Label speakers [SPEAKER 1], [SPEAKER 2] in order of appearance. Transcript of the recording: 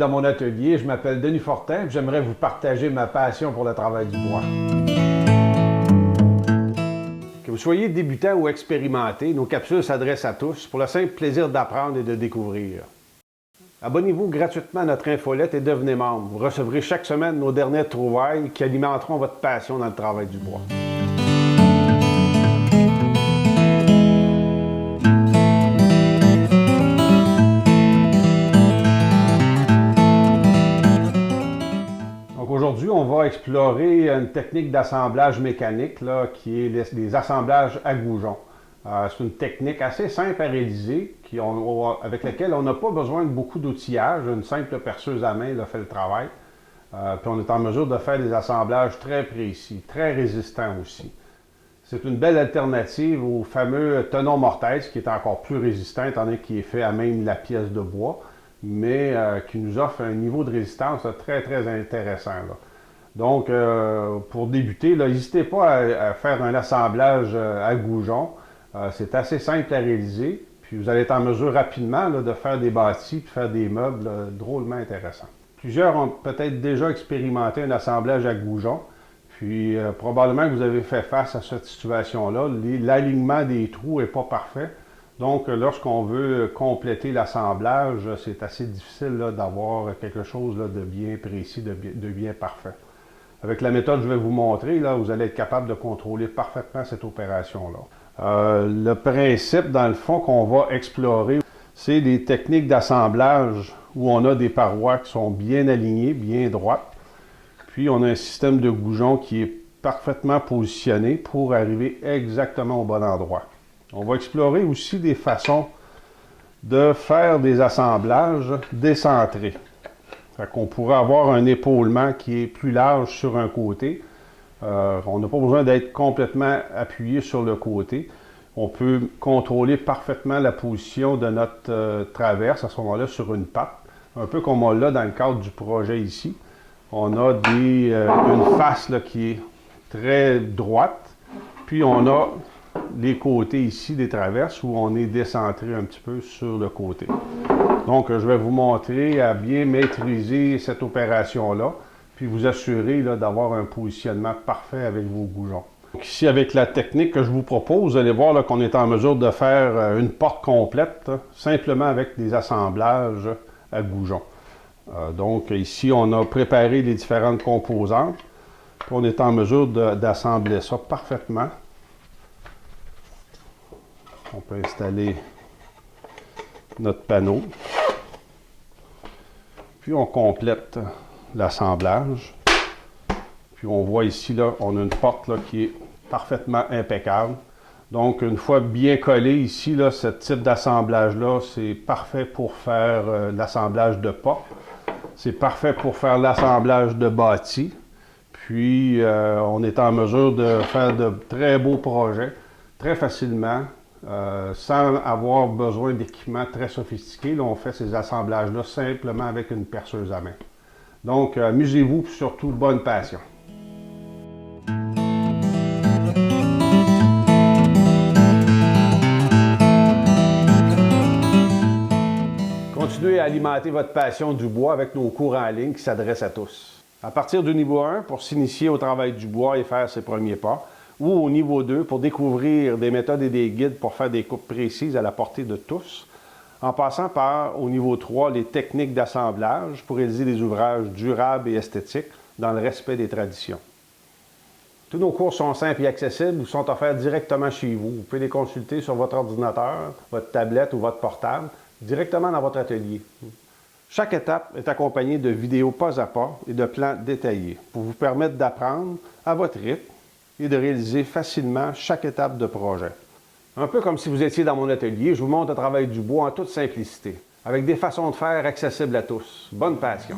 [SPEAKER 1] dans mon atelier. Je m'appelle Denis Fortin et j'aimerais vous partager ma passion pour le travail du bois. Que vous soyez débutant ou expérimenté, nos capsules s'adressent à tous pour le simple plaisir d'apprendre et de découvrir. Abonnez-vous gratuitement à notre infolette et devenez membre. Vous recevrez chaque semaine nos dernières trouvailles qui alimenteront votre passion dans le travail du bois. Aujourd'hui, on va explorer une technique d'assemblage mécanique là, qui est les assemblages à goujons. C'est une technique assez simple à réaliser avec laquelle on n'a pas besoin de beaucoup d'outillage. Une simple perceuse à main là, fait le travail. Puis on est en mesure de faire des assemblages très précis, très résistants aussi. C'est une belle alternative au fameux tenon mortaise qui est encore plus résistant étant donné qu'il est fait à même la pièce de bois, mais qui nous offre un niveau de résistance là, très intéressant. Là. Donc, pour débuter, n'hésitez pas à faire un assemblage à goujons. C'est assez simple à réaliser, puis vous allez être en mesure rapidement là, de faire des bâtis, puis faire des meubles drôlement intéressants. Plusieurs ont peut-être déjà expérimenté un assemblage à goujons, puis probablement que vous avez fait face à cette situation-là. L'alignement des trous n'est pas parfait. Donc, lorsqu'on veut compléter l'assemblage, c'est assez difficile d'avoir quelque chose là, de bien précis, de bien parfait. Avec la méthode que je vais vous montrer, là, vous allez être capable de contrôler parfaitement cette opération-là. Le principe, dans le fond, qu'on va explorer, c'est des techniques d'assemblage où on a des parois qui sont bien alignées, bien droites. Puis, on a un système de goujons qui est parfaitement positionné pour arriver exactement au bon endroit. On va explorer aussi des façons de faire des assemblages décentrés. Fait qu'on pourrait avoir un épaulement qui est plus large sur un côté. On n'a pas besoin d'être complètement appuyé sur le côté. On peut contrôler parfaitement la position de notre traverse à ce moment-là sur une patte. Un peu comme on l'a dans le cadre du projet ici. On a une face là, qui est très droite. Puis on a les côtés ici des traverses où on est décentré un petit peu sur le côté. Donc, je vais vous montrer à bien maîtriser cette opération-là, puis vous assurer d'avoir un positionnement parfait avec vos goujons. Donc, ici, avec la technique que je vous propose, vous allez voir qu'on est en mesure de faire une porte complète, simplement avec des assemblages à goujons. Donc, ici, on a préparé les différentes composantes, puis on est en mesure d'assembler ça parfaitement. On peut installer notre panneau. Puis on complète l'assemblage. Puis on voit ici, là, on a une porte là, qui est parfaitement impeccable. Donc, une fois bien collé ici, là, ce type d'assemblage-là, c'est parfait pour faire l'assemblage de porte. C'est parfait pour faire l'assemblage de bâtis. Puis, on est en mesure de faire de très beaux projets très facilement. Sans avoir besoin d'équipements très sophistiqués. Là, on fait ces assemblages-là simplement avec une perceuse à main. Donc, amusez-vous, puis surtout, bonne passion. Continuez à alimenter votre passion du bois avec nos cours en ligne qui s'adressent à tous. À partir du niveau 1, pour s'initier au travail du bois et faire ses premiers pas, ou au niveau 2 pour découvrir des méthodes et des guides pour faire des coupes précises à la portée de tous, en passant par, au niveau 3, les techniques d'assemblage pour réaliser des ouvrages durables et esthétiques dans le respect des traditions. Tous nos cours sont simples et accessibles ou sont offerts directement chez vous. Vous pouvez les consulter sur votre ordinateur, votre tablette ou votre portable, directement dans votre atelier. Chaque étape est accompagnée de vidéos pas à pas et de plans détaillés pour vous permettre d'apprendre à votre rythme et de réaliser facilement chaque étape de projet. Un peu comme si vous étiez dans mon atelier, je vous montre le travail du bois en toute simplicité, avec des façons de faire accessibles à tous. Bonne passion!